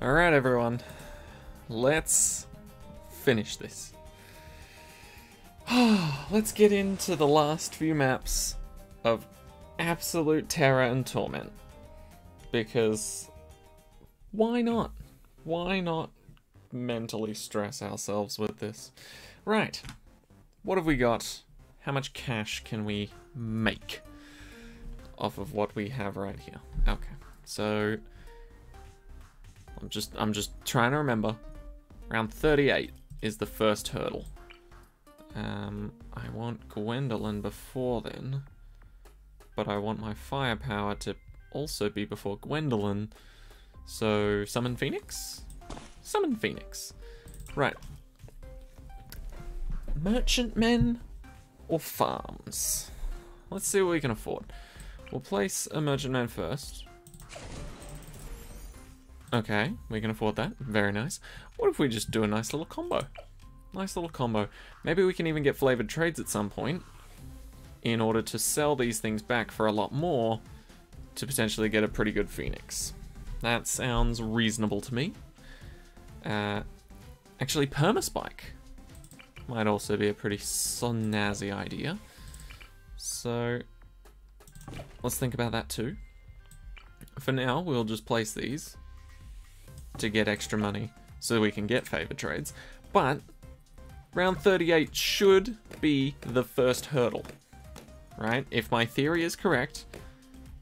Alright everyone, let's finish this. Let's get into the last few maps of absolute terror and torment. Because why not? Why not mentally stress ourselves with this? Right, what have we got? How much cash can we make off of what we have right here? Okay, so I'm just trying to remember. Round 38 is the first hurdle. I want Gwendolyn before then, but I want my firepower to also be before Gwendolyn. So summon Phoenix? Summon Phoenix. Right. Merchantmen or farms? Let's see what we can afford. We'll place a merchantman first. Okay, we can afford that. Very nice. What if we just do a nice little combo? Nice little combo. Maybe we can even get flavored trades at some point in order to sell these things back for a lot more to potentially get a pretty good Phoenix. That sounds reasonable to me. Actually, Permaspike might also be a pretty snazzy idea. So let's think about that too. For now, we'll just place these to get extra money so we can get favored trades. But round 38 should be the first hurdle, right? If my theory is correct,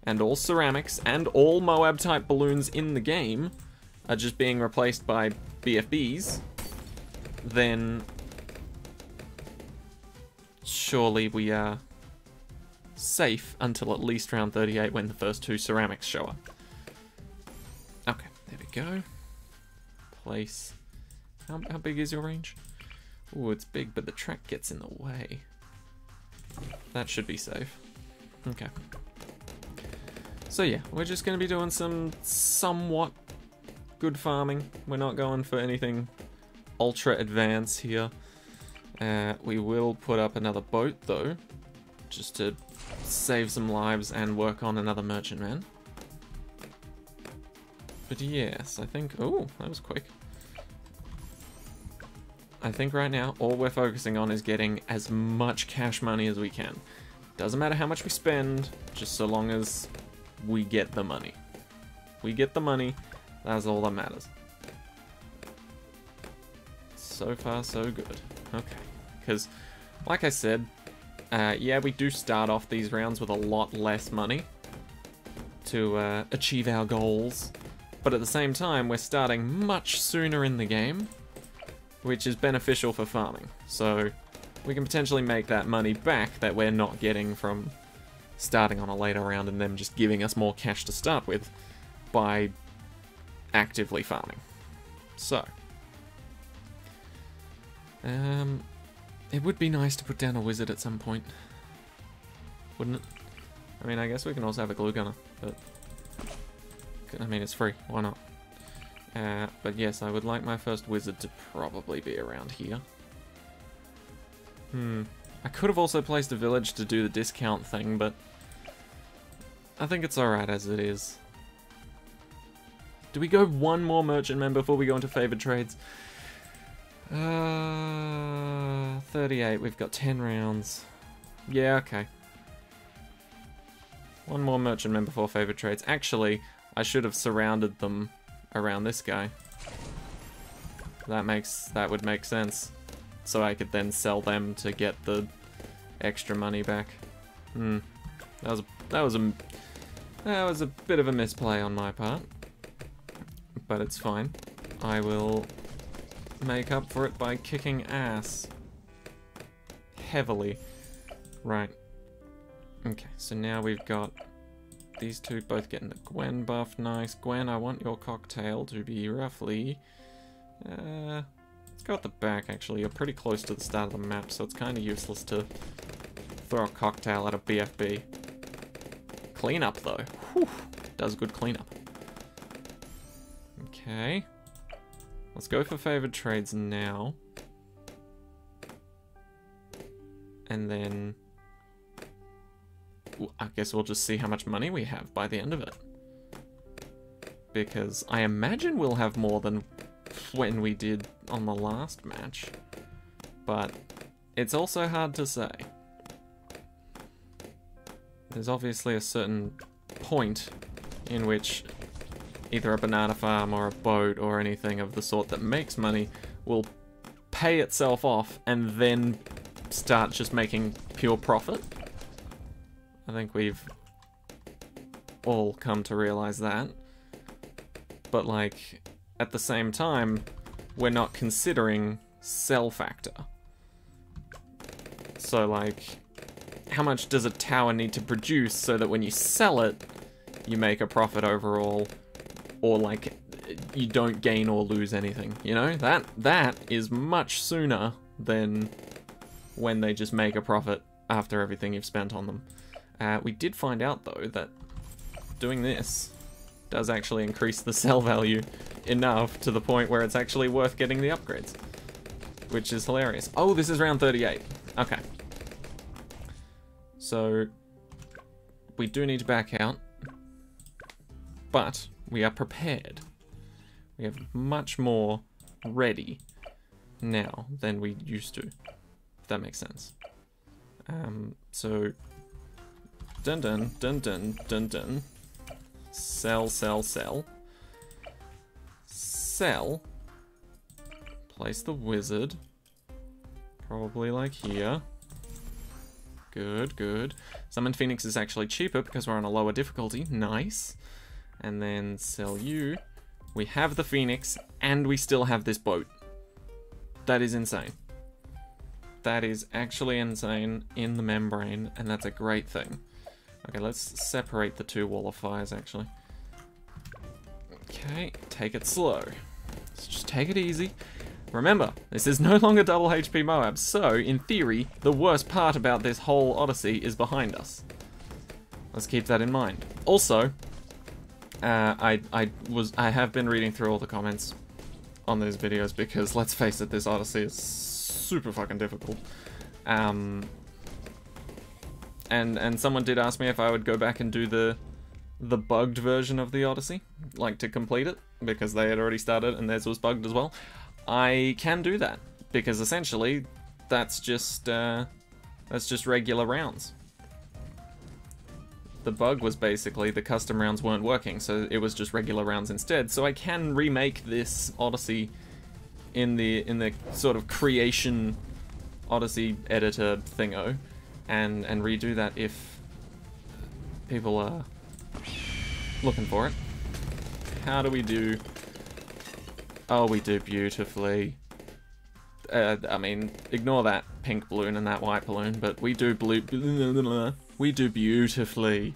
and all ceramics and all MOAB type balloons in the game are just being replaced by BFBs, then surely we are safe until at least round 38 when the first two ceramics show up. Okay, there we go. Place. How big is your range? Ooh, it's big, but the track gets in the way. That should be safe. Okay. So yeah, we're just going to be doing some somewhat good farming. We're not going for anything ultra advanced here. We will put up another boat though, just to save some lives and work on another merchantman. But yes, I think... Oh, that was quick. I think right now, all we're focusing on is getting as much cash money as we can. Doesn't matter how much we spend, just so long as we get the money. We get the money, that's all that matters. So far, so good. Okay. Because, like I said, yeah, we do start off these rounds with a lot less money to achieve our goals. But at the same time, we're starting much sooner in the game, which is beneficial for farming. So we can potentially make that money back that we're not getting from starting on a later round and them just giving us more cash to start with by actively farming. So, it would be nice to put down a wizard at some point, wouldn't it? I mean, I guess we can also have a glue gunner, but I mean, it's free, why not? But yes, I would like my first wizard to probably be around here. I could have also placed a village to do the discount thing, but I think it's alright as it is. Do we go one more merchantman before we go into favored trades? 38, we've got 10 rounds. Yeah, okay. One more merchantman before favored trades. Actually, I should have surrounded them around this guy. That would make sense. So I could then sell them to get the extra money back. That was a bit of a misplay on my part. But it's fine. I will make up for it by kicking ass. Heavily. Right. Okay, so now we've got these two both getting the Gwen buff. Nice. Gwen, I want your cocktail to be roughly... let's go at the back, actually. You're pretty close to the start of the map, so it's kind of useless to throw a cocktail at a BFB. Cleanup, though. Whew. Does good cleanup. Okay. Let's go for favored trades now. And then... I guess we'll just see how much money we have by the end of it. because I imagine we'll have more than when we did on the last match, but it's also hard to say. There's obviously a certain point in which either a banana farm or a boat or anything of the sort that makes money will pay itself off and then start just making pure profit. I think we've all come to realize that. But like, at the same time, we're not considering sell factor. So like, how much does a tower need to produce so that when you sell it, you make a profit overall, or like, you don't gain or lose anything, you know? That is much sooner than when they just make a profit after everything you've spent on them. We did find out, though, that doing this does actually increase the sell value enough to the point where it's actually worth getting the upgrades, which is hilarious. Oh, this is round 38. Okay. So, we do need to back out, but we are prepared. We have much more ready now than we used to, if that makes sense. So, dun dun dun dun dun dun. Sell, sell, sell. Sell. Place the wizard. Probably like here. Good, good. Summon Phoenix is actually cheaper because we're on a lower difficulty. Nice. And then sell you. We have the Phoenix, and we still have this boat. That is insane. That is actually insane in the membrane, and that's a great thing. Okay, let's separate the two wall of fires, actually. Okay, take it slow. Let's just take it easy. Remember, this is no longer double HP MOAB, so, in theory, the worst part about this whole Odyssey is behind us. Let's keep that in mind. Also, I have been reading through all the comments on these videos because, let's face it, this Odyssey is super fucking difficult. And someone did ask me if I would go back and do the bugged version of the Odyssey, like to complete it, because they had already started and theirs was bugged as well. I can do that, because essentially that's just regular rounds. The bug was basically the custom rounds weren't working, so it was just regular rounds instead. So I can remake this Odyssey in the sort of creation Odyssey editor thingo, and redo that if people are looking for it. How do we do? Oh, we do beautifully. I mean, ignore that pink balloon and that white balloon, but we do we do beautifully.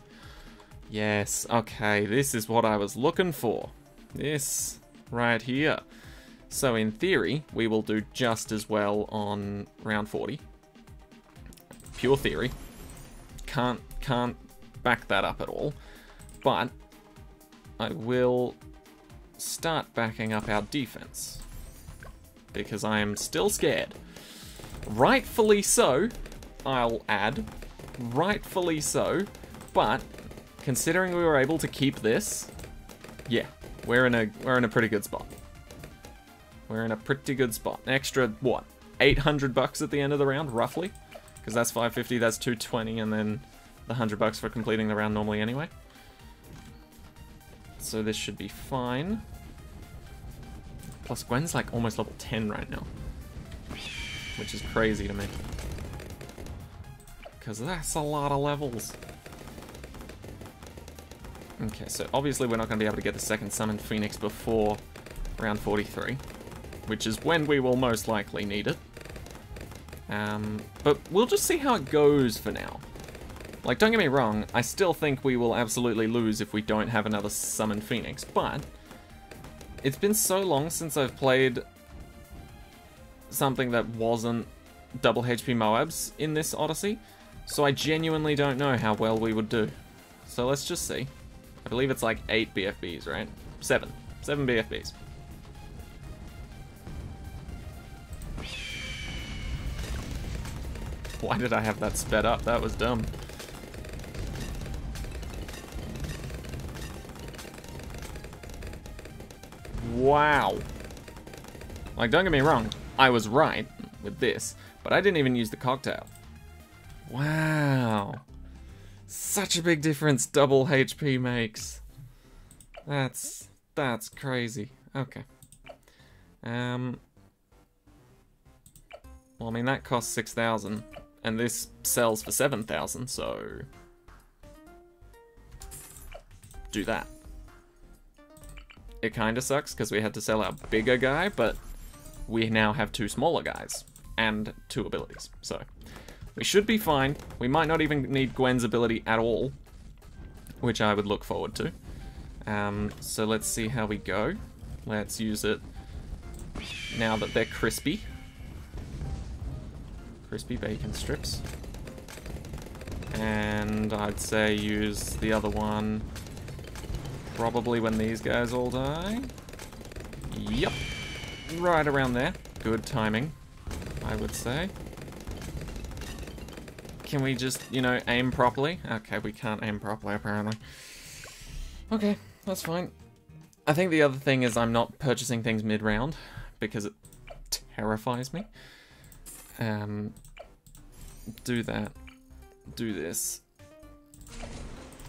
Yes, okay, this is what I was looking for. This right here. So in theory, we will do just as well on round 40. Pure theory. Can't back that up at all. But I will start backing up our defense, because I am still scared. Rightfully so, I'll add. Rightfully so, but considering we were able to keep this, yeah, we're in a pretty good spot. We're in a pretty good spot. An extra, what, 800 bucks at the end of the round, roughly? Because that's 550, that's 220, and then the 100 bucks for completing the round normally anyway. So this should be fine. Plus Gwen's like almost level 10 right now, which is crazy to me, because that's a lot of levels. Okay, so obviously we're not going to be able to get the second summoned Phoenix before round 43, which is when we will most likely need it. But we'll just see how it goes for now. Like, don't get me wrong, I still think we will absolutely lose if we don't have another summoned Phoenix, but it's been so long since I've played something that wasn't double HP MOABs in this Odyssey, so I genuinely don't know how well we would do. So let's just see. I believe it's like 8 BFBs, right? 7 BFBs. Why did I have that sped up? That was dumb. Wow. Like, don't get me wrong, I was right with this, but I didn't even use the cocktail. Wow. Such a big difference double HP makes. That's crazy. Okay. Well, I mean, that costs 6,000, and this sells for 7,000, so do that. It kind of sucks because we had to sell our bigger guy, but we now have 2 smaller guys and 2 abilities, so we should be fine. We might not even need Gwen's ability at all, which I would look forward to. So let's see how we go. Let's use it now that they're crispy. Crispy bacon strips. And I'd say use the other one probably when these guys all die. Yep. Right around there. Good timing, I would say. Can we just, you know, aim properly? Okay, we can't aim properly, apparently. Okay, that's fine. I think the other thing is I'm not purchasing things mid-round, because it terrifies me. Do that. Do this.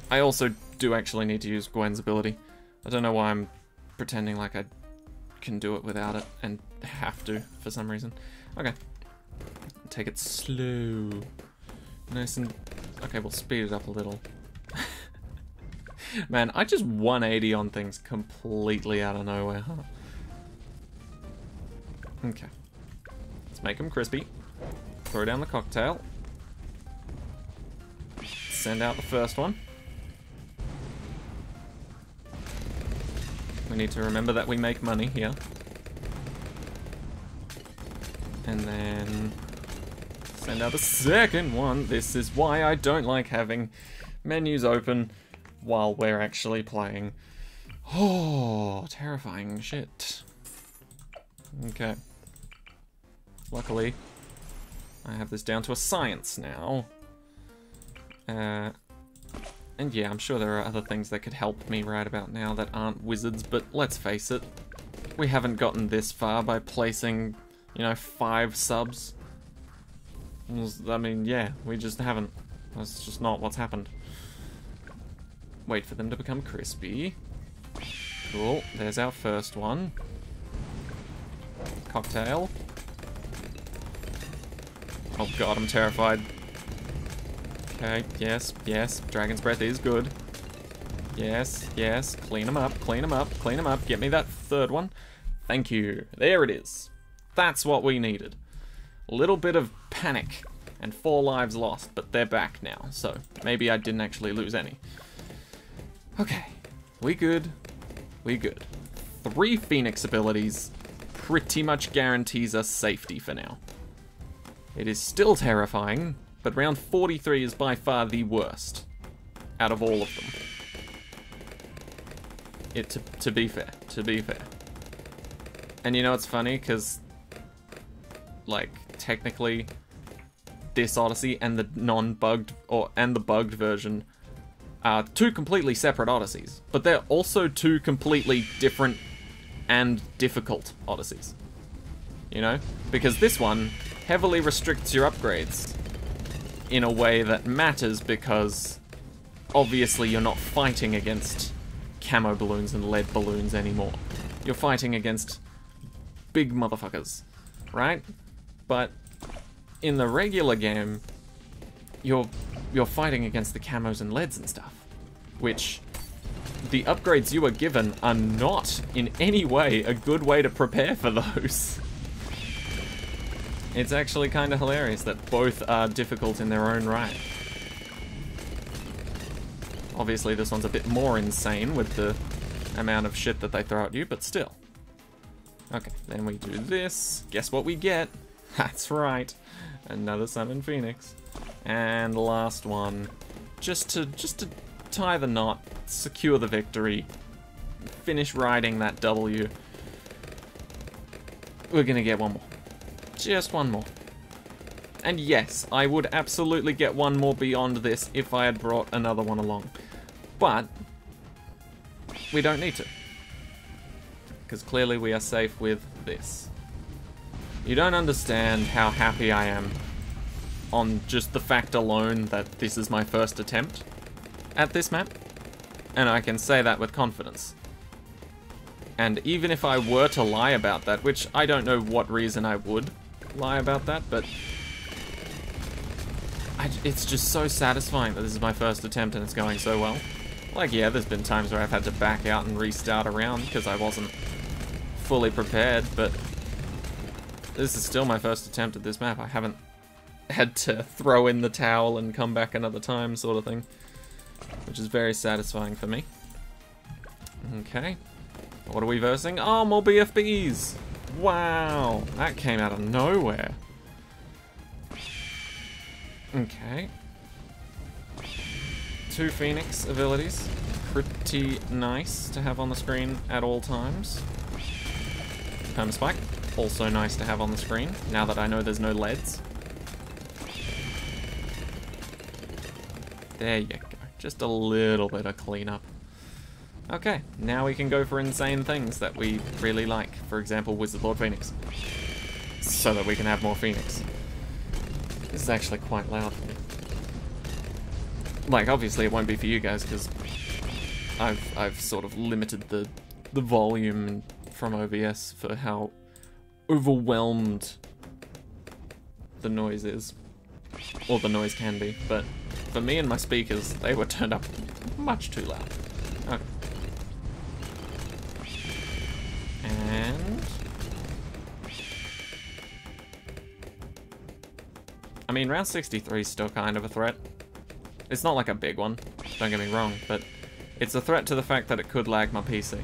I also do actually need to use Gwen's ability. I don't know why I'm pretending like I can do it without it, and have to, for some reason. Okay. Take it slow. Nice and... Okay, we'll speed it up a little. Man, I just 180 on things completely out of nowhere, huh? Okay. Let's make them crispy. Throw down the cocktail. Send out the first one. We need to remember that we make money here. And then... send out the second one. This is why I don't like having menus open while we're actually playing. Oh, terrifying shit. Okay. Luckily, I have this down to a science now. And yeah, I'm sure there are other things that could help me right about now that aren't wizards, but let's face it, we haven't gotten this far by placing, you know, 5 subs. I mean, yeah, we just haven't. That's just not what's happened. Wait for them to become crispy. Cool, there's our first one. Cocktail. Oh god, I'm terrified. Okay, yes, yes, Dragon's Breath is good. Yes, yes, clean them up, clean them up, clean them up. Get me that third one. Thank you. There it is. That's what we needed. A little bit of panic and 4 lives lost, but they're back now, so maybe I didn't actually lose any. Okay, we good. We good. 3 Phoenix abilities pretty much guarantees us safety for now. It is still terrifying, but round 43 is by far the worst out of all of them. To be fair, to be fair. And you know it's funny, because, like, technically, this Odyssey and the non-bugged, and the bugged version are 2 completely separate Odysseys, but they're also 2 completely different and difficult Odysseys. You know? Because this one heavily restricts your upgrades in a way that matters, because obviously you're not fighting against camo balloons and lead balloons anymore. You're fighting against big motherfuckers, right? But in the regular game, you're fighting against the camos and leads and stuff, which the upgrades you are given are not in any way a good way to prepare for those. It's actually kind of hilarious that both are difficult in their own right. Obviously this one's a bit more insane with the amount of shit that they throw at you, but still. Okay, then we do this. Guess what we get? That's right. Another Summon Phoenix. And last one. Just to tie the knot, secure the victory, finish riding that W. We're gonna get one more. Just one more. And yes, I would absolutely get one more beyond this if I had brought another one along. But we don't need to. because clearly we are safe with this. You don't understand how happy I am on just the fact alone that this is my first attempt at this map, and I can say that with confidence. And even if I were to lie about that, which I don't know what reason I would lie about that, but it's just so satisfying that this is my first attempt and it's going so well. Like, yeah, there's been times where I've had to back out and restart a round because I wasn't fully prepared, but this is still my first attempt at this map. I haven't had to throw in the towel and come back another time sort of thing, which is very satisfying for me. Okay. What are we versing? Oh, more BFBs! Wow, that came out of nowhere. Okay. 2 Phoenix abilities. Pretty nice to have on the screen at all times. Permaspike. Also nice to have on the screen, now that I know there's no leads. There you go. Just a little bit of cleanup. Okay, now we can go for insane things that we really like. For example, Wizard Lord Phoenix. So that we can have more Phoenix. This is actually quite loud for me. Like, obviously it won't be for you guys, because I've sort of limited the volume from OBS for how overwhelmed the noise is. Or the noise can be, but for me and my speakers, they were turned up much too loud. Okay. And I mean, round 63 is still kind of a threat. It's not like a big one, don't get me wrong, but it's a threat to the fact that it could lag my PC.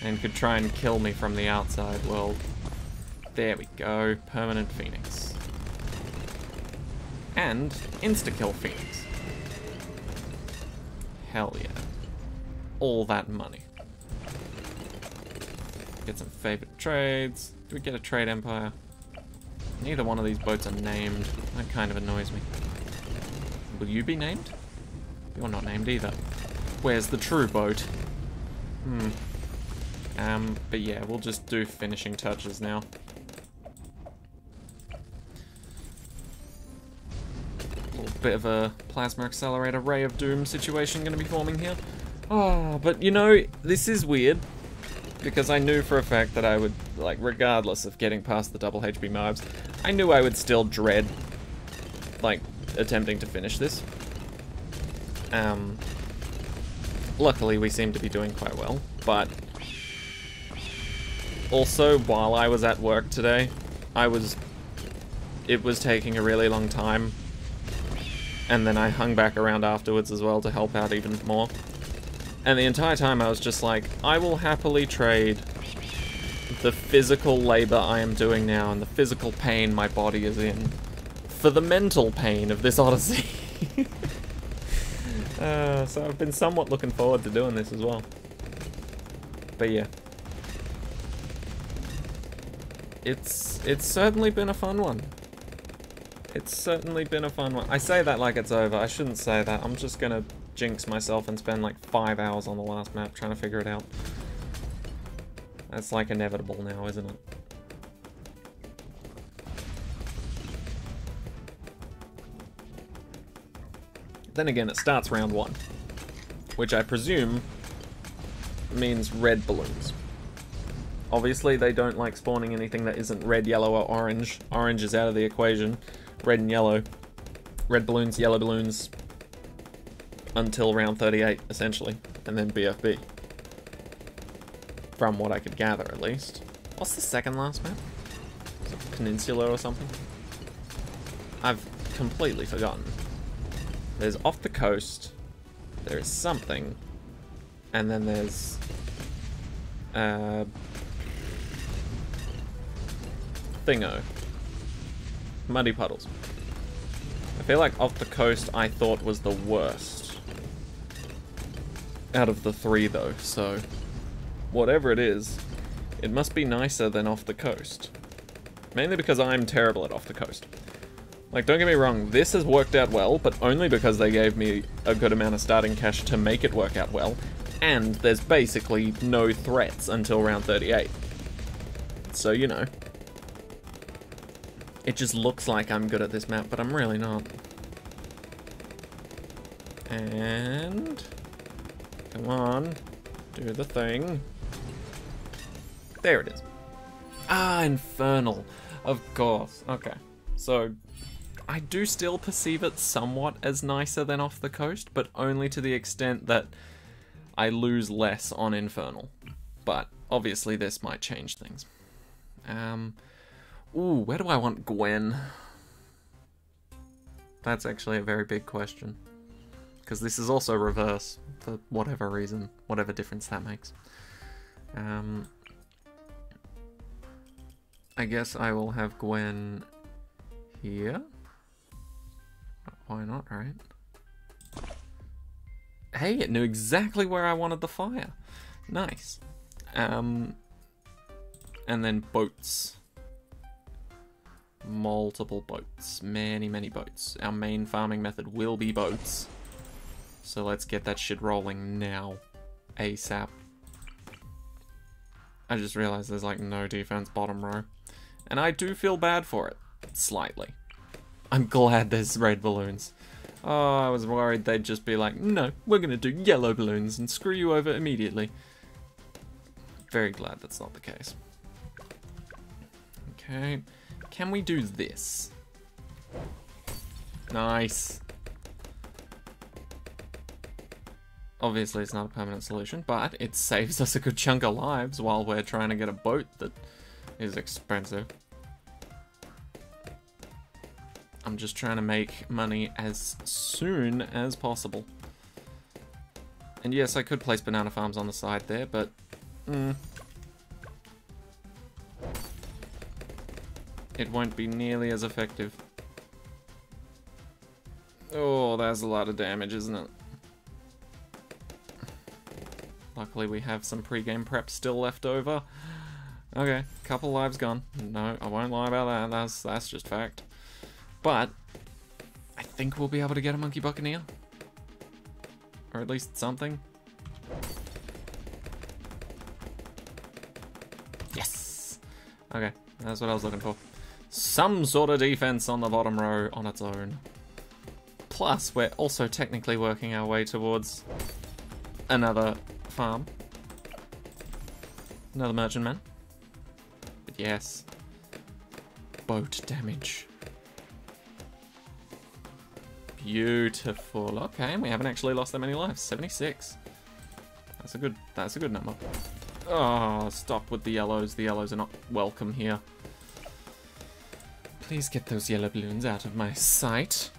And could try and kill me from the outside. Well, there we go. Permanent Phoenix. And insta-kill Phoenix. Hell yeah. All that money. Get some favorite trades. Do we get a trade empire? Neither one of these boats are named. That kind of annoys me. Will you be named? You're not named either. Where's the true boat? But yeah, we'll just do finishing touches now. A little bit of a plasma accelerator Ray of Doom situation gonna be forming here. Oh, but you know, this is weird. Because I knew for a fact that I would, like, regardless of getting past the double HP MOABs, I knew I would still dread, like, attempting to finish this. Luckily we seem to be doing quite well, but also while I was at work today, it was taking a really long time, and then I hung back around afterwards as well to help out even more. And the entire time I was just like, I will happily trade the physical labor I am doing now and the physical pain my body is in for the mental pain of this Odyssey. So I've been somewhat looking forward to doing this as well. But yeah. It's certainly been a fun one. It's certainly been a fun one. I say that like it's over. I shouldn't say that. I'm just gonna jinx myself and spend like 5 hours on the last map trying to figure it out. That's like inevitable now, isn't it? Then again, it starts round 1, which I presume means red balloons. Obviously, they don't like spawning anything that isn't red, yellow, or orange. Orange is out of the equation. Red and yellow. Red balloons, yellow balloons, until round 38, essentially, and then BFB. From what I could gather, at least. What's the second last map? Is it Peninsula or something? I've completely forgotten. There's Off the Coast, there is something, and then there's Thingo. Muddy Puddles. I feel like Off the Coast I thought was the worst out of the 3 though, so whatever it is, it must be nicer than Off the Coast. Mainly because I'm terrible at Off the Coast. Like, don't get me wrong, this has worked out well, but only because they gave me a good amount of starting cash to make it work out well, And there's basically no threats until round 38. So, you know. It just looks like I'm good at this map, but I'm really not. And... come on. Do the thing. There it is. Ah, Infernal. Of course. Okay. So, I do still perceive it somewhat as nicer than Off the Coast, but only to the extent that I lose less on Infernal. But, obviously this might change things. Ooh, where do I want Gwen? That's actually a very big question. Because this is also reverse, for whatever reason, whatever difference that makes. I guess I will have Gwen here. Why not, right? Hey, it knew exactly where I wanted the fire. Nice. And then boats. Multiple boats. Many, many boats. Our main farming method will be boats. So let's get that shit rolling now. ASAP. I just realized there's like no defense bottom row. And I do feel bad for it. Slightly. I'm glad there's red balloons. Oh, I was worried they'd just be like, no, we're gonna do yellow balloons and screw you over immediately. Very glad that's not the case. Okay. Can we do this? Nice. Obviously it's not a permanent solution, but it saves us a good chunk of lives while we're trying to get a boat that is expensive. I'm just trying to make money as soon as possible. And yes, I could place banana farms on the side there, but... it won't be nearly as effective. Oh, that's a lot of damage, isn't it? Luckily we have some pre-game prep still left over. Okay, couple lives gone. No, I won't lie about that. That's just fact. But I think we'll be able to get a Monkey Buccaneer. Or at least something. Yes! Okay, that's what I was looking for. Some sort of defense on the bottom row on its own. Plus, we're also technically working our way towards another farm. Another merchantman. But yes. Boat damage. Beautiful. Okay, we haven't actually lost that many lives. 76. That's a good number. Oh, stop with the yellows. The yellows are not welcome here. Please get those yellow balloons out of my sight.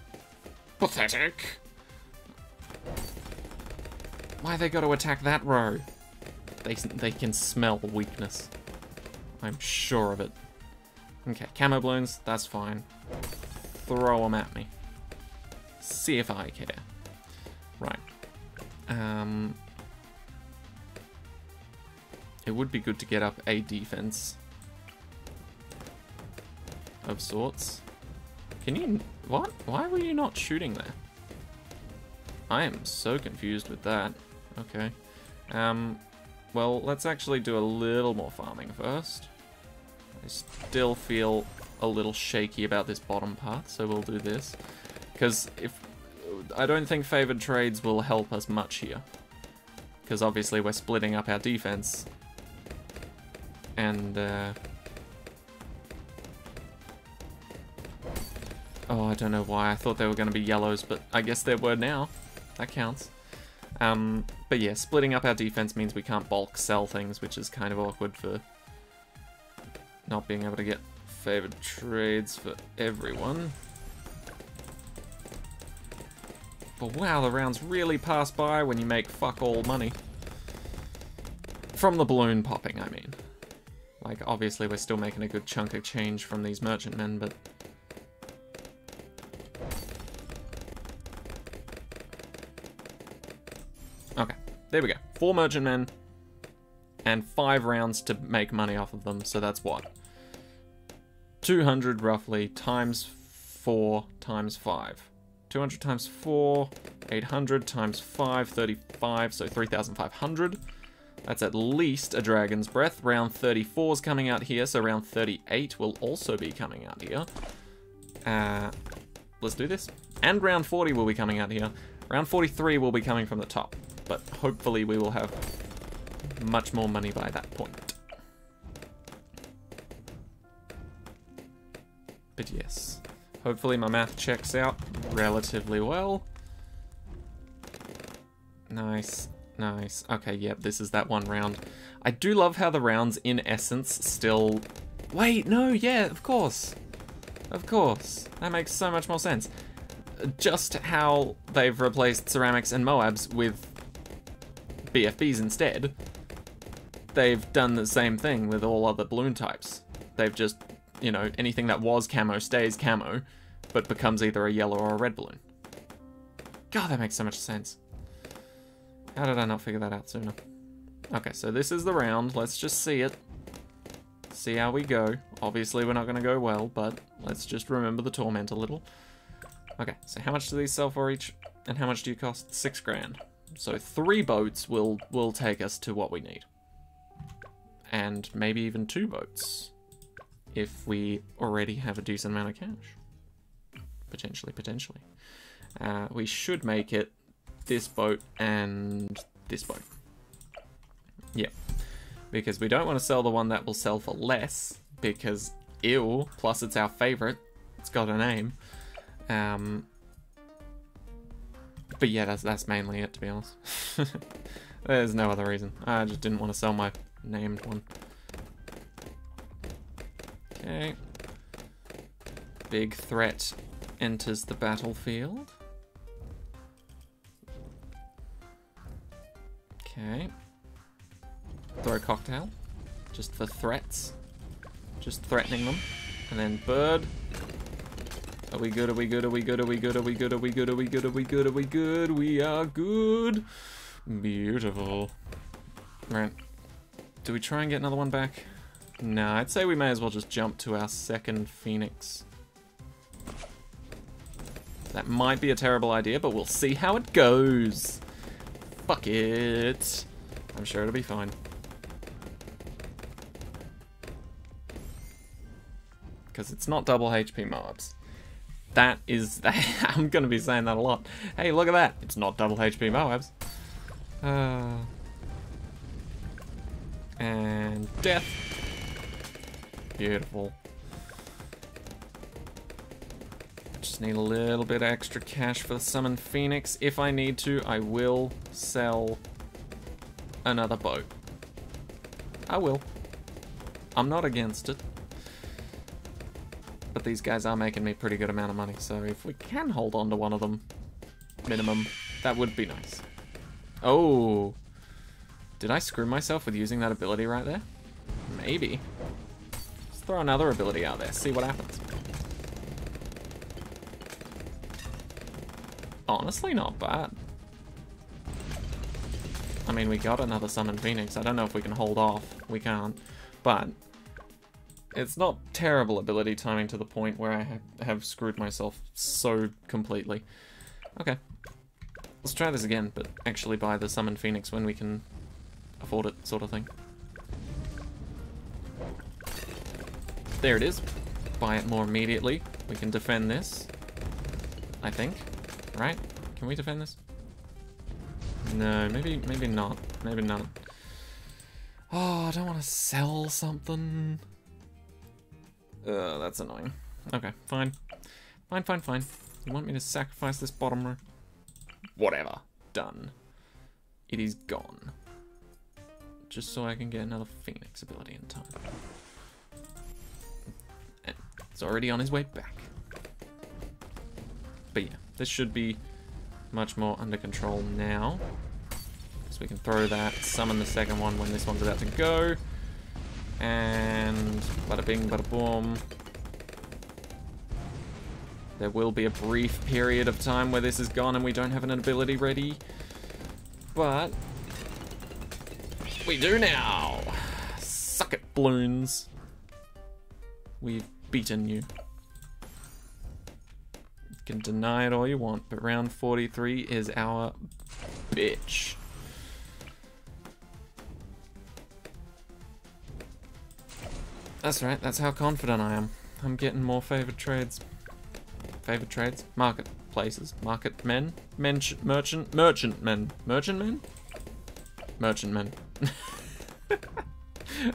Pathetic. Why they got to attack that row? They can smell weakness. I'm sure of it. Okay, camo balloons, that's fine. Throw them at me. See if I care. Right. It would be good to get up a defense of sorts. Can you... what? Why were you not shooting there? I am so confused with that. Okay. Well, let's actually do a little more farming first. I still feel a little shaky about this bottom part, so we'll do this. Because I don't think favored trades will help us much here. Because obviously we're splitting up our defense. And, oh, I don't know why. I thought they were going to be yellows, but I guess there were now. That counts. But yeah, splitting up our defense means we can't bulk sell things, which is kind of awkward for not being able to get favored trades for everyone. But wow, the rounds really pass by when you make fuck all money. From the balloon popping, I mean. Like, obviously we're still making a good chunk of change from these merchantmen, but... okay, there we go. 4 merchantmen, and 5 rounds to make money off of them, so that's what? 200 roughly, times 4 times 5. 200 times 4 800 times 5, 35, so 3,500. That's at least a Dragon's Breath. Round 34 is coming out here, so round 38 will also be coming out here. Let's do this. And round 40 will be coming out here. Round 43 will be coming from the top, but hopefully we will have much more money by that point. But yes, hopefully my math checks out relatively well. Nice, nice. Okay, yep, this is that one round. I do love how the rounds, in essence, still... Wait, no, yeah, of course. Of course. That makes so much more sense. Just how they've replaced ceramics and MOABs with BFBs instead, they've done the same thing with all other balloon types. They've just, you know, anything that was camo stays camo, but becomes either a yellow or a red balloon. God, that makes so much sense. How did I not figure that out sooner? Okay, so this is the round. Let's just see it. See how we go. Obviously, we're not going to go well, but let's just remember the torment a little. Okay, so how much do these sell for each? And how much do you cost? 6 grand. So 3 boats will take us to what we need. And maybe even 2 boats. If we already have a decent amount of cash. Potentially. We should make it this boat and this boat. Yep. Because we don't want to sell the one that will sell for less, because ew, plus it's our favorite. It's got a name. But yeah, that's mainly it, to be honest. There's no other reason. I just didn't want to sell my named one. Okay. Big threat enters the battlefield. Okay. Throw a cocktail. Just for threats. Just threatening them. And then bird. Are we good? Are we good? Are we good? Are we good? Are we good? Are we good? Are we good? Are we good? Are we good? We are good. Beautiful. Right. Do we try and get another one back? Nah, I'd say we may as well just jump to our second Phoenix. That might be a terrible idea, but we'll see how it goes. Fuck it. I'm sure it'll be fine. Because it's not double HP MOABs. That is... I'm going to be saying that a lot. Hey, look at that. It's not double HP MOABs. And death. Beautiful. Just need a little bit extra cash for the Summon Phoenix. If I need to, I will sell another boat. I will. I'm not against it. But these guys are making me a pretty good amount of money, so if we can hold on to one of them, minimum, that would be nice. Oh. Did I screw myself with using that ability right there? Maybe. Let's throw another ability out there, see what happens. Honestly, not bad. I mean, we got another Summon Phoenix. I don't know if we can hold off. We can't. But it's not terrible ability timing to the point where I have screwed myself so completely. Okay. Let's try this again, but actually buy the Summon Phoenix when we can afford it, sort of thing. There it is. Buy it more immediately. We can defend this. I think. Right? Can we defend this? No, maybe not. Maybe not. Oh, I don't want to sell something. That's annoying. Okay, fine. Fine. You want me to sacrifice this bottom row? Whatever. Done. It is gone. Just so I can get another Phoenix ability in time. And it's already on his way back. But yeah, this should be much more under control now. So we can throw that, summon the second one when this one's about to go. And bada bing, bada boom. There will be a brief period of time where this is gone and we don't have an ability ready. But we do now. Suck it, balloons. We've beaten you. You can deny it all you want, but round 43 is our bitch. That's right, that's how confident I am. I'm getting more favored trades. Favored trades? Marketplaces. Market men? Merchant men. Merchant men? Merchant men.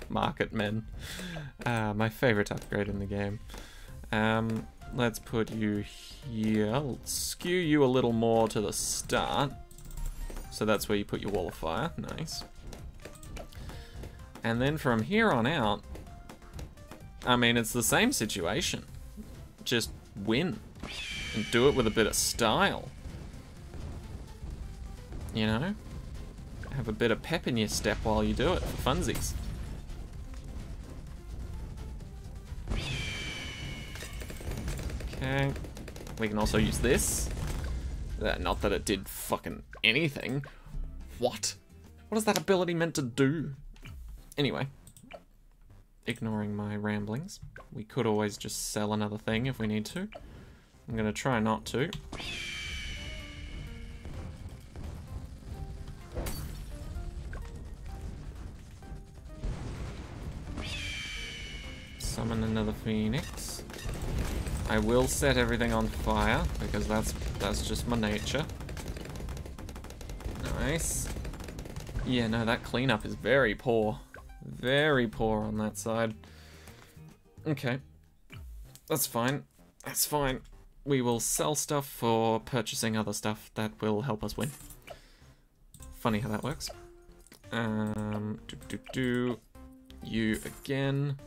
Market men. My favorite upgrade in the game. Let's put you here. I'll skew you a little more to the start. So that's where you put your wall of fire. Nice. And then from here on out, I mean, it's the same situation. Just win. And do it with a bit of style. You know? Have a bit of pep in your step while you do it for funsies. Okay. We can also use this. Not that it did fucking anything. What? What is that ability meant to do? Anyway. Ignoring my ramblings. We could always just sell another thing if we need to. I'm gonna try not to. Summon another phoenix. I will set everything on fire because that's just my nature. Nice. Yeah, no, that cleanup is very poor. Very poor on that side. Okay. That's fine. That's fine. We will sell stuff for purchasing other stuff that will help us win. Funny how that works. You again.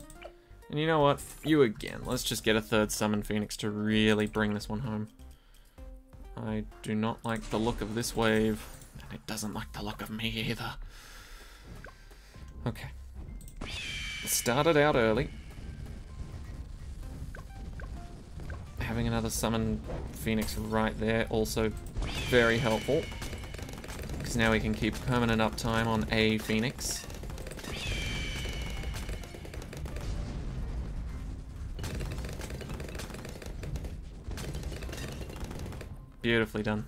And you know what? You again. Let's just get a third summon phoenix to really bring this one home. I do not like the look of this wave. And it doesn't like the look of me either. Okay. Started out early. Having another summon phoenix right there also very helpful. Because now we can keep permanent uptime on a phoenix. Beautifully done.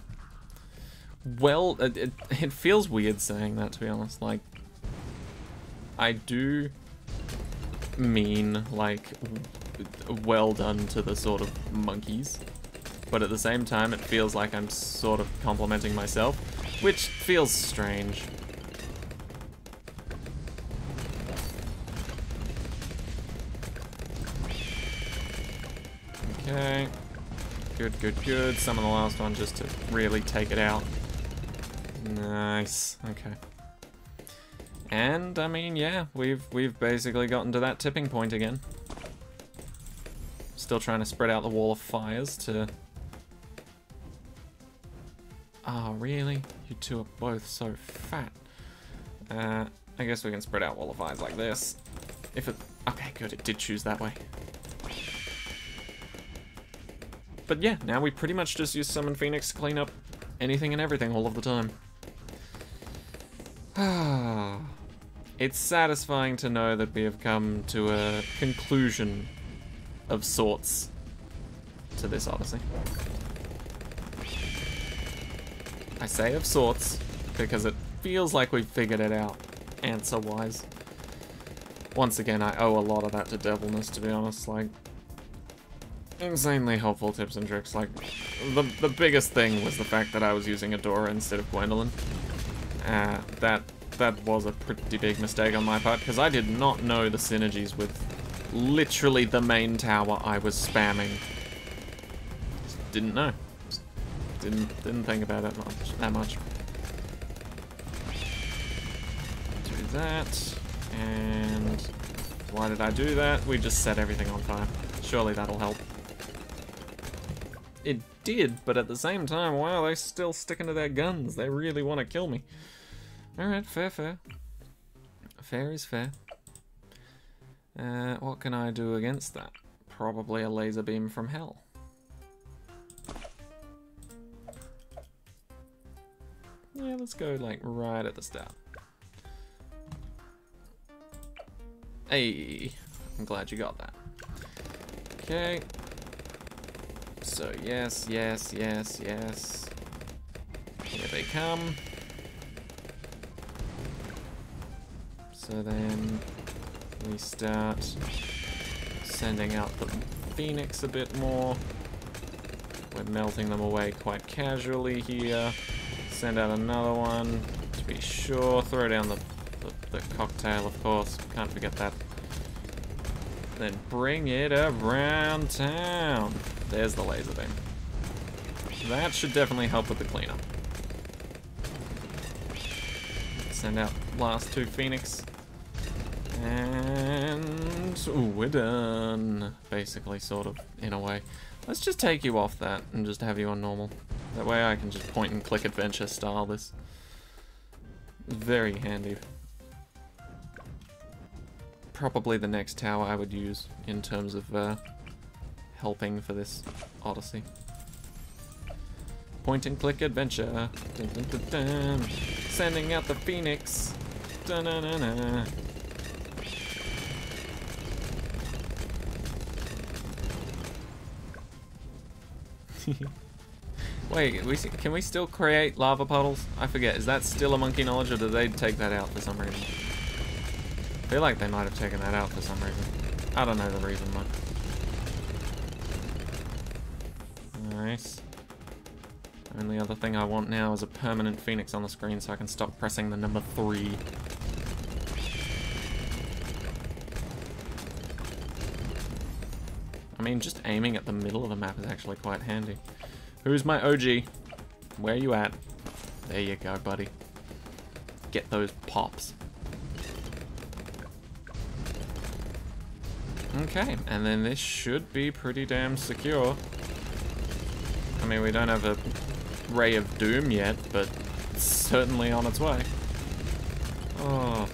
Well, it feels weird saying that, to be honest. Like, I do mean, like, well done to the sort of monkeys. But at the same time, it feels like I'm sort of complimenting myself, which feels strange. Okay. Good, good, good. Summon the last one just to really take it out. Nice. Okay. And, I mean, yeah, we've basically gotten to that tipping point again. Still trying to spread out the wall of fires to... Oh, really? You two are both so fat. I guess we can spread out wall of fires like this. If it... Okay, good, it did choose that way. But yeah, now we pretty much just use Summon Phoenix to clean up anything and everything all of the time. It's satisfying to know that we have come to a conclusion of sorts to this Odyssey. I say of sorts because it feels like we've figured it out, answer-wise. Once again, I owe a lot of that to Devilness, to be honest. Like, insanely helpful tips and tricks. Like, the biggest thing was the fact that I was using Adora instead of Gwendolyn. That was a pretty big mistake on my part, because I did not know the synergies with literally the main tower I was spamming. Just didn't know. Just didn't think about it that much. Do that, and why did I do that? We just set everything on fire. Surely that'll help. It did, but at the same time, wow, they're still sticking to their guns. They really want to kill me. Alright, fair, fair. Fair is fair. What can I do against that? Probably a laser beam from hell. Yeah, let's go, like, right at the start. Hey, I'm glad you got that. Okay. So yes, yes, yes, yes. Here they come. So then we start sending out the Phoenix a bit more. We're melting them away quite casually here. Send out another one to be sure. Throw down the cocktail, of course. Can't forget that. Then bring it around town. There's the laser beam. That should definitely help with the cleanup. Send out last two Phoenix. And ooh, we're done. Basically, sort of, in a way. Let's just take you off that and just have you on normal. That way I can just point and click adventure style this. Very handy. Probably the next tower I would use in terms of helping for this Odyssey. Point and click adventure. Dun, dun, dun, dun. Sending out the Phoenix. Dun, dun, dun, dun. Wait, can we still create lava puddles? I forget, is that still a monkey knowledge, or did they take that out for some reason? I feel like they might have taken that out for some reason. I don't know the reason though. Nice. Only other thing I want now is a permanent Phoenix on the screen so I can stop pressing the number 3. I mean, just aiming at the middle of the map is actually quite handy. Who's my OG? Where you at? There you go, buddy. Get those pops. Okay, and then this should be pretty damn secure. I mean, we don't have a Ray of Doom yet, but it's certainly on its way. Oh,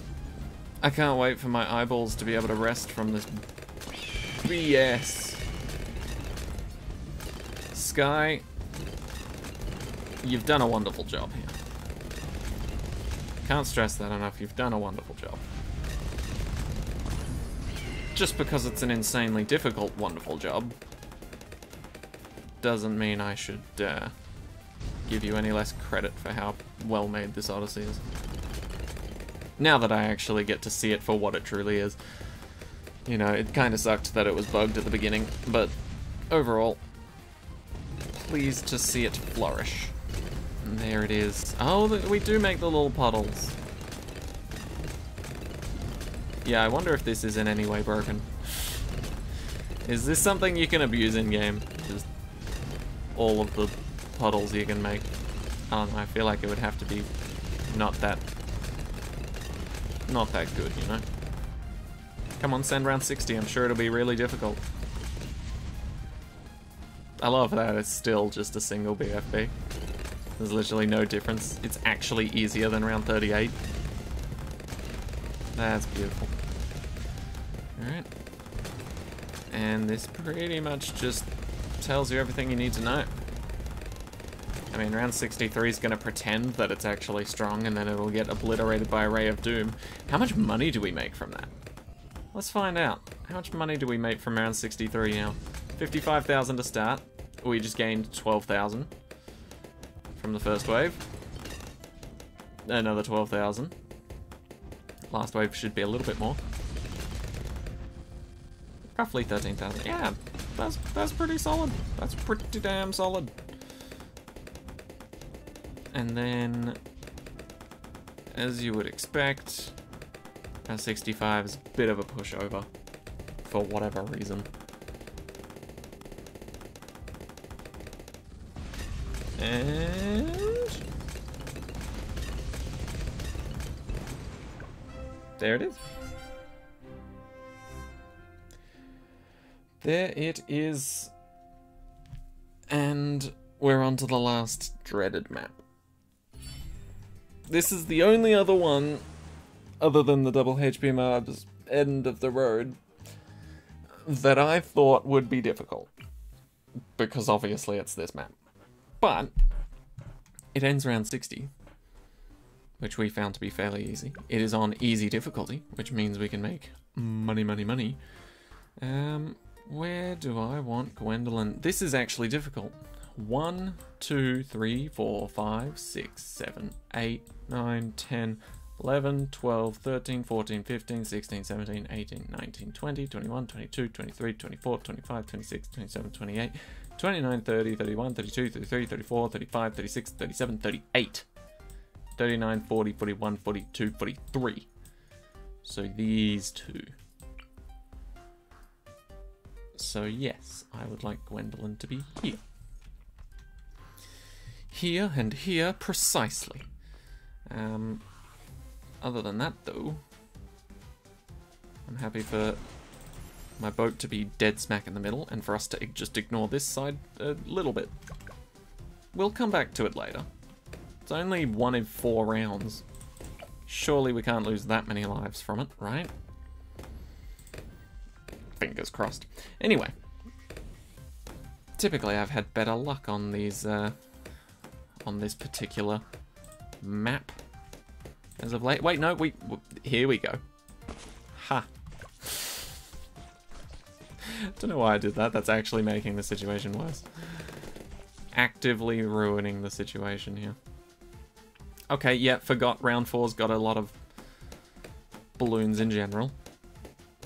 I can't wait for my eyeballs to be able to rest from this BS. Skye, you've done a wonderful job here. Can't stress that enough, you've done a wonderful job. Just because it's an insanely difficult, wonderful job doesn't mean I should give you any less credit for how well made this Odyssey is. Now that I actually get to see it for what it truly is. You know, it kind of sucked that it was bugged at the beginning, but overall, pleased to see it flourish. And there it is. Oh, we do make the little puddles. Yeah, I wonder if this is in any way broken. Is this something you can abuse in-game? Just all of the puddles you can make. I don't know, I feel like it would have to be not that good, you know? Come on, send round 60, I'm sure it'll be really difficult. I love that it's still just a single BFB. There's literally no difference. It's actually easier than round 38. That's beautiful. Alright. And this pretty much just tells you everything you need to know. I mean, round 63 is going to pretend that it's actually strong and then it'll get obliterated by a Ray of Doom. How much money do we make from that? Let's find out. How much money do we make from round 63 now? 55,000 to start. We just gained 12,000 from the first wave. Another 12,000. Last wave should be a little bit more. Roughly 13,000. Yeah, that's pretty solid. That's pretty damn solid. And then, as you would expect, round 65 is a bit of a pushover for whatever reason. And there it is. There it is. And we're on to the last dreaded map. This is the only other one, other than the Double HP MOAB's end of the road, that I thought would be difficult. Because obviously it's this map. But it ends round 60, which we found to be fairly easy. It is on easy difficulty, which means we can make money, money, money. Where do I want Gwendolyn? This is actually difficult. 1, 2, 3, 4, 5, 6, 7, 8, 9, 10, 11, 12, 13, 14, 15, 16, 17, 18, 19, 20, 21, 22, 23, 24, 25, 26, 27, 28, 29, 30, 31, 32, 33, 34, 35, 36, 37, 38, 39, 40, 41, 42, 43. So these two. So yes, I would like Gwendolyn to be here. Here and here, precisely. Other than that, though, I'm happy for my boat to be dead smack in the middle and for us to just ignore this side a little bit. We'll come back to it later. It's only 1 in 4 rounds. Surely we can't lose that many lives from it, right? Fingers crossed. Anyway, typically I've had better luck on these, on this particular map as of late. Wait, no, here we go. Ha. Don't know why I did that. That's actually making the situation worse. Actively ruining the situation here. Okay, yeah, forgot round 4's got a lot of balloons in general,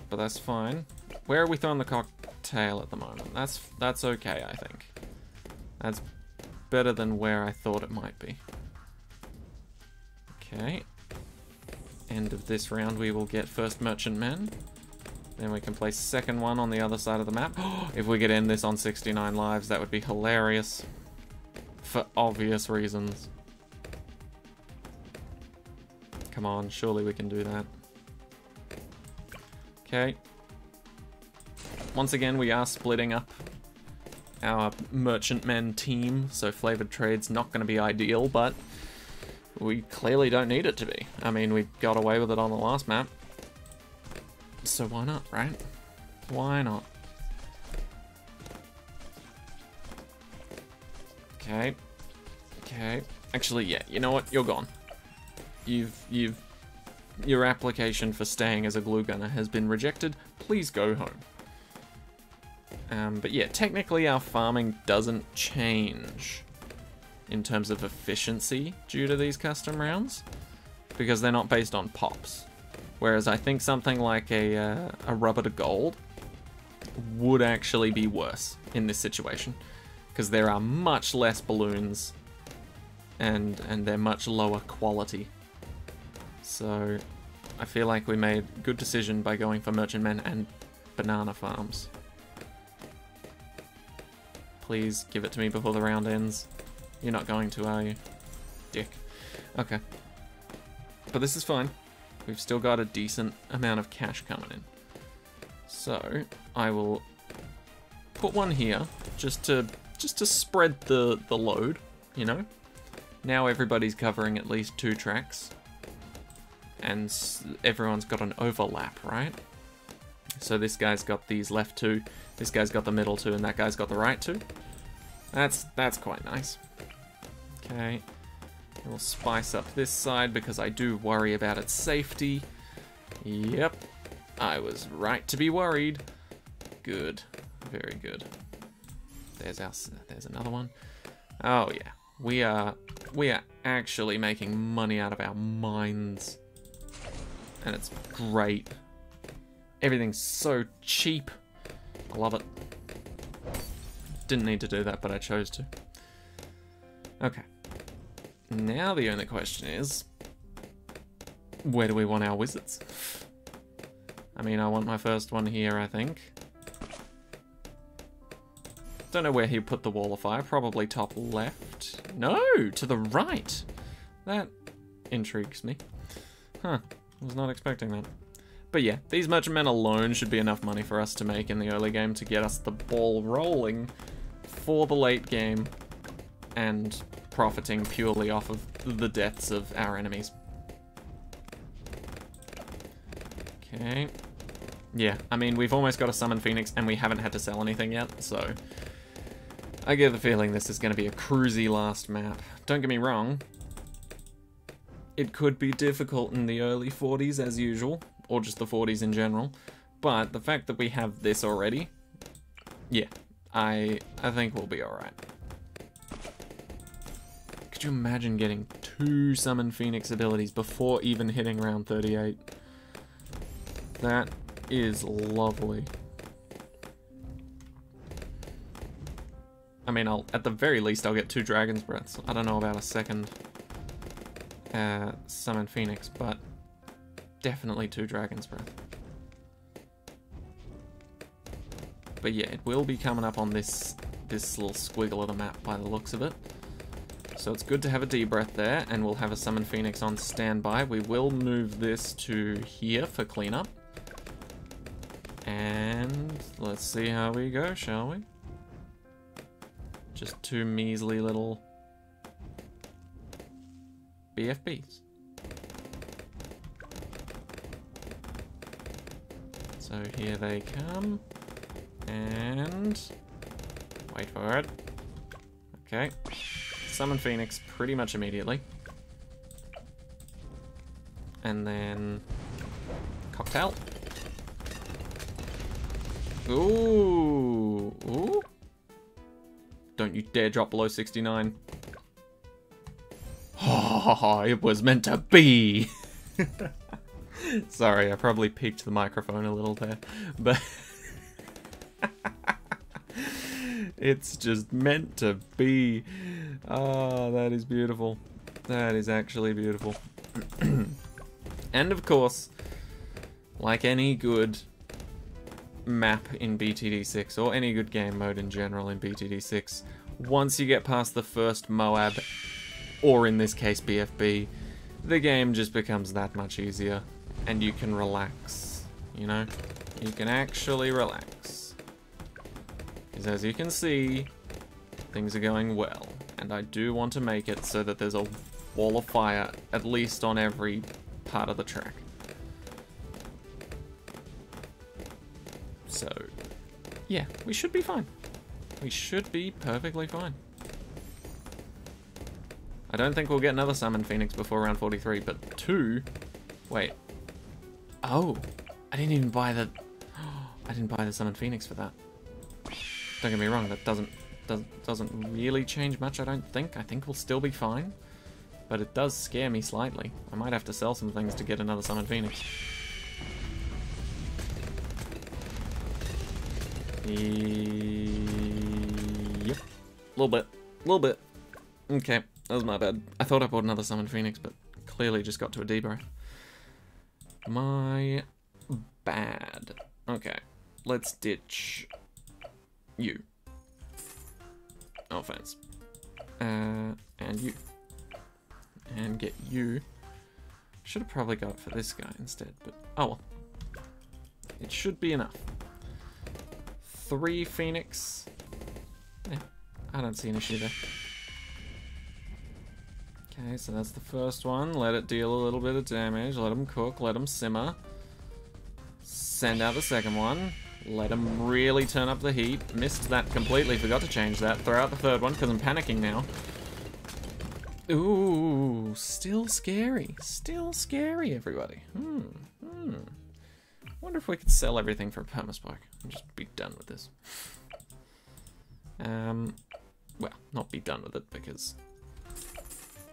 but that's fine. Where are we throwing the cocktail at the moment? That's okay, I think. That's better than where I thought it might be. Okay. End of this round, we will get first merchantman. Then we can place second one on the other side of the map. If we could end this on 69 lives, that would be hilarious. For obvious reasons. Come on, surely we can do that. Okay. Once again, we are splitting up our merchantmen team, so flavored trade's not going to be ideal, but we clearly don't need it to be. I mean, we got away with it on the last map, so why not, right? Why not? Okay. Okay. Actually, yeah, you know what? You're gone. Your application for staying as a glue gunner has been rejected. Please go home. But yeah, technically our farming doesn't change in terms of efficiency due to these custom rounds, because they're not based on pops. Whereas I think something like a rubber to gold would actually be worse in this situation, because there are much less balloons and they're much lower quality. So I feel like we made a good decision by going for merchantmen and banana farms. Please give it to me before the round ends. You're not going to, are you? Dick. Okay. But this is fine. We've still got a decent amount of cash coming in. So I will put one here just to spread the load, you know? Now everybody's covering at least 2 tracks. And everyone's got an overlap, right? So this guy's got these left 2, this guy's got the middle 2, and that guy's got the right 2. That's quite nice. Okay. We'll spice up this side because I do worry about its safety. Yep. I was right to be worried. Good. Very good. There's another one. Oh yeah. We are actually making money out of our mines. And it's great. Everything's so cheap. I love it. Didn't need to do that, but I chose to. Okay. Now the only question is, where do we want our wizards? I mean, I want my first one here, I think. Don't know where he put the wall of fire. Probably top left. No, to the right. That intrigues me. Huh. Was not expecting that. But yeah, these merchantmen alone should be enough money for us to make in the early game to get us the ball rolling for the late game and profiting purely off of the deaths of our enemies. Okay. Yeah, I mean, we've almost got a summon Phoenix and we haven't had to sell anything yet, so I get the feeling this is going to be a cruisy last map. Don't get me wrong. It could be difficult in the early 40s as usual, or just the 40s in general, but the fact that we have this already Yeah, I think we'll be alright. Could you imagine getting 2 Summon Phoenix abilities before even hitting round 38? That is lovely. I mean, at the very least, I'll get 2 Dragon's Breaths. I don't know about a second Summon Phoenix, but definitely 2 Dragon's Breath. But yeah, it will be coming up on this little squiggle of the map by the looks of it. So it's good to have a D-Breath there, and we'll have a Summon Phoenix on standby. We will move this to here for cleanup. And let's see how we go, shall we? Just 2 measly little BFBs. So here they come. And wait for it. Okay. Summon Phoenix pretty much immediately. And then Cocktail. Ooh. Ooh. Don't you dare drop below 69. Oh, it was meant to be. Sorry, I probably peaked the microphone a little there, but it's just meant to be. Oh, that is beautiful. That is actually beautiful. And of course, like any good map in BTD6, or any good game mode in general in BTD6, once you get past the first MOAB, or in this case BFB, the game just becomes that much easier, and you can relax, you know? You can actually relax. Because as you can see, things are going well, and I do want to make it so that there's a wall of fire at least on every part of the track. So, yeah, we should be fine. We should be perfectly fine. I don't think we'll get another Summon Phoenix before round 43, but 2... Wait. Oh, I didn't even buy the... I didn't buy the Summon Phoenix for that. Don't get me wrong, that doesn't really change much, I don't think. I think we'll still be fine. But it does scare me slightly. I might have to sell some things to get another Summon Phoenix. Yep. Little bit. Okay, that was my bad. I thought I bought another Summon Phoenix, but clearly just got to a D-Breath. My bad. Okay, let's ditch you. No offense. And you. And get you. Should have probably got it for this guy instead, but oh well. It should be enough. 3 Phoenix. Yeah, I don't see an issue there. Okay, so that's the first one. Let it deal a little bit of damage. Let them cook. Let them simmer. Send out the second one. Let them really turn up the heat. Missed that completely. Forgot to change that. Throw out the third one because I'm panicking now. Ooh, still scary. Still scary, everybody. Wonder if we could sell everything for a permaspike and just be done with this. Well, not be done with it, because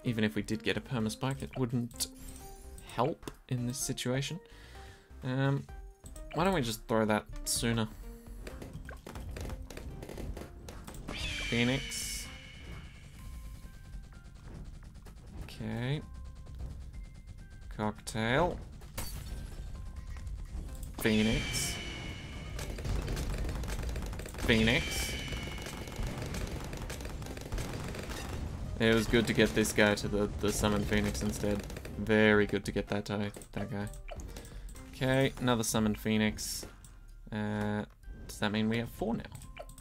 even if we did get a permaspike, it wouldn't help in this situation. Why don't we just throw that sooner? Phoenix. Okay. Cocktail. Phoenix. Phoenix. It was good to get this guy to the Summon Phoenix instead. Very good to get that guy. Okay, another Summon Phoenix. Does that mean we have 4 now?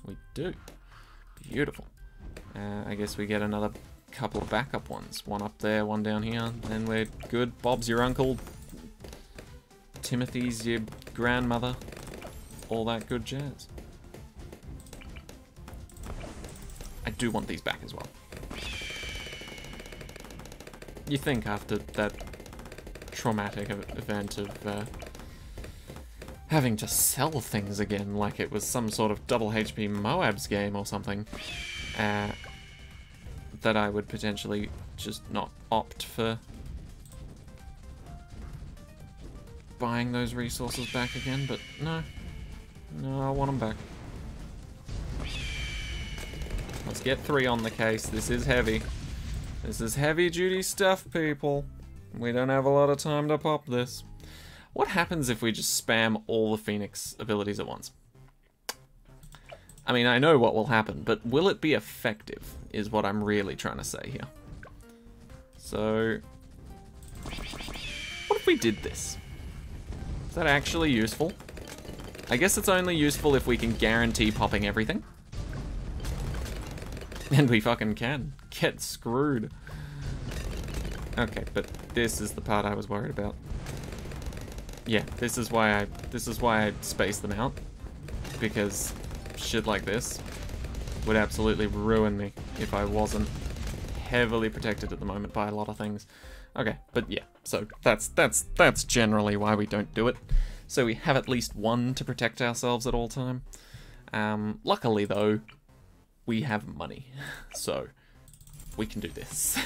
We do. Beautiful. I guess we get another couple of backup ones. One up there, one down here. Then we're good. Bob's your uncle. Timothy's your grandmother. All that good jazz. I do want these back as well. You think after that traumatic event of having to sell things again like it was some sort of Double HP MOABs game or something, that I would potentially just not opt for buying those resources back again, but no. No, I want them back. Let's get 3 on the case. This is heavy. This is heavy-duty stuff, people. We don't have a lot of time to pop this. What happens if we just spam all the Phoenix abilities at once? I mean, I know what will happen, but will it be effective, is what I'm really trying to say here. So, what if we did this? Is that actually useful? I guess it's only useful if we can guarantee popping everything. And we fucking can. Get screwed. Okay, but this is the part I was worried about. Yeah, this is why I spaced them out. Because shit like this would absolutely ruin me if I wasn't heavily protected at the moment by a lot of things. Okay, but yeah, so that's generally why we don't do it. So we have at least one to protect ourselves at all time. Luckily though, we have money, so we can do this.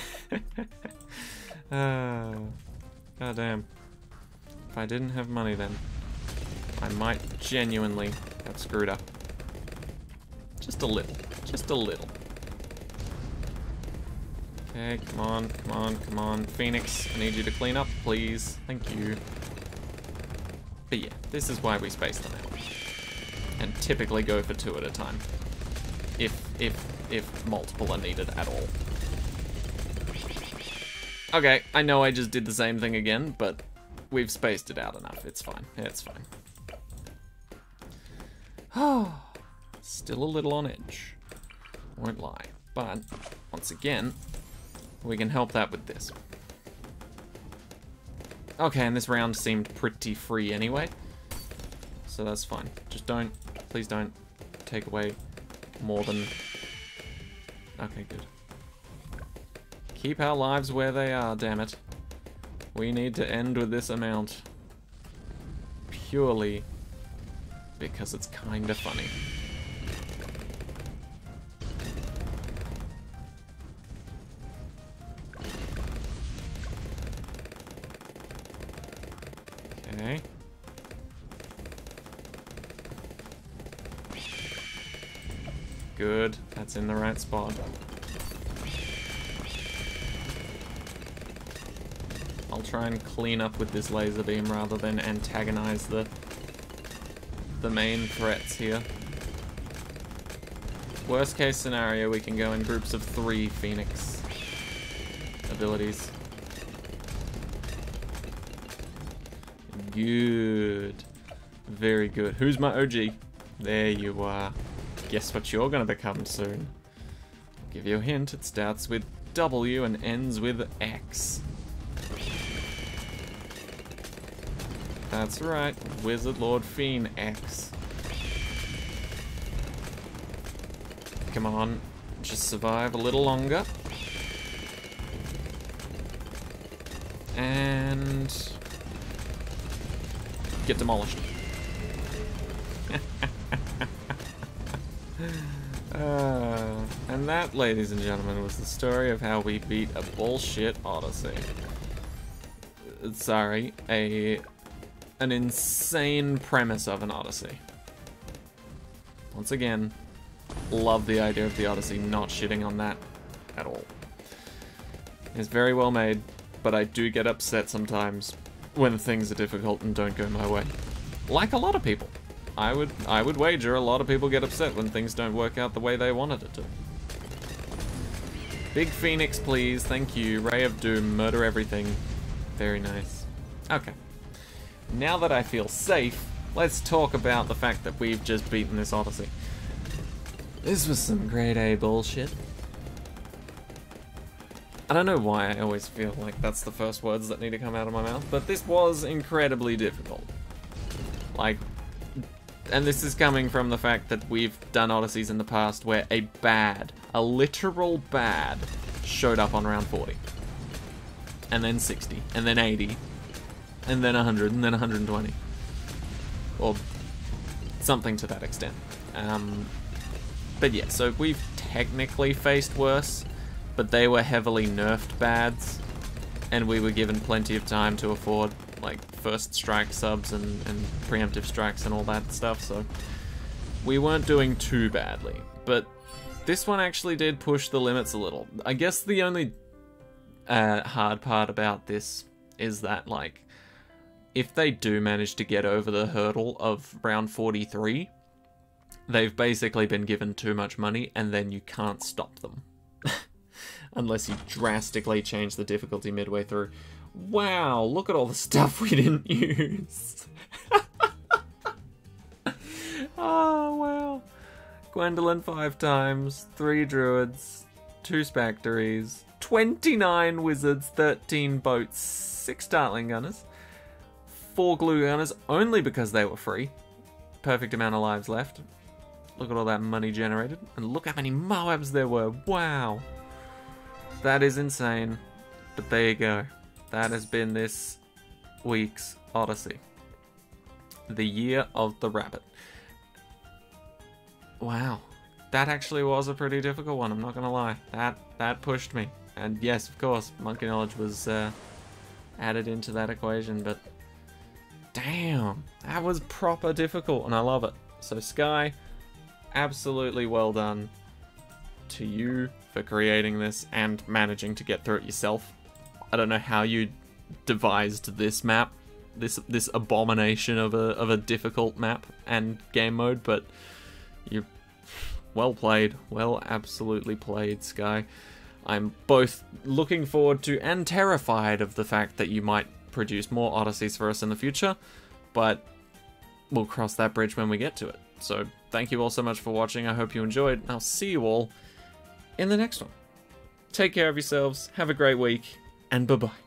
God damn. If I didn't have money then, I might genuinely have screwed up. Just a little. Just a little. Okay, come on, come on, come on. Phoenix, I need you to clean up, please. Thank you. But yeah, this is why we space them out. And typically go for 2 at a time. If multiple are needed at all. Okay, I know I just did the same thing again, but we've spaced it out enough. It's fine. It's fine. Oh, still a little on edge. Won't lie. But, once again, we can help that with this. Okay, and this round seemed pretty free anyway. So that's fine. Just don't, please don't take away more than... Okay, good. Keep our lives where they are, damn it. We need to end with this amount. Purely because it's kinda funny. Okay. Good, that's in the right spot. I'll try and clean up with this laser beam rather than antagonize the main threats here. Worst case scenario, we can go in groups of 3 Phoenix abilities. Good. Very good. Who's my OG? There you are. Guess what you're gonna become soon. I'll give you a hint. It starts with W and ends with X. That's right. Wizard Lord Fiend X. Come on. Just survive a little longer. And... get demolished. And that, ladies and gentlemen, was the story of how we beat a bullshit Odyssey. Sorry, an insane premise of an Odyssey. Once again, love the idea of the Odyssey, not shitting on that at all. It's very well made, but I do get upset sometimes when things are difficult and don't go my way. Like a lot of people. I would wager a lot of people get upset when things don't work out the way they wanted it to. Big Phoenix, please. Thank you. Ray of Doom. Murder everything. Very nice. Okay. Now that I feel safe, let's talk about the fact that we've just beaten this Odyssey. This was some grade A bullshit. I don't know why I always feel like that's the first words that need to come out of my mouth, but this was incredibly difficult. Like, and this is coming from the fact that we've done Odysseys in the past where a literal bad, showed up on round 40. And then 60, and then 80, and then 100, and then 120. Or something to that extent. But yeah, so we've technically faced worse, but they were heavily nerfed bads, and we were given plenty of time to afford like first strike subs and preemptive strikes and all that stuff, so we weren't doing too badly. But this one actually did push the limits a little. I guess the only hard part about this is that, like, if they do manage to get over the hurdle of round 43, they've basically been given too much money, and then you can't stop them. Unless you drastically change the difficulty midway through. Wow, look at all the stuff we didn't use. Oh, wow. Gwendolyn 5 times, 3 druids, 2 spectaries, 29 wizards, 13 boats, 6 dartling gunners, 4 glue gunners, only because they were free. Perfect amount of lives left. Look at all that money generated. And look how many MOABs there were. Wow. That is insane. But there you go. That has been this week's Odyssey. The Year of the Rabbit. Wow. That actually was a pretty difficult one, I'm not gonna lie. That pushed me. And yes, of course, Monkey Knowledge was added into that equation, but damn, that was proper difficult, and I love it. So Skye, absolutely well done to you for creating this and managing to get through it yourself. I don't know how you devised this map, this abomination of a difficult map and game mode, but you well played, well absolutely played, Skye. I'm both looking forward to and terrified of the fact that you might produce more Odysseys for us in the future, but we'll cross that bridge when we get to it. So thank you all so much for watching. I hope you enjoyed. I'll see you all in the next one. Take care of yourselves, have a great week, and bye-bye.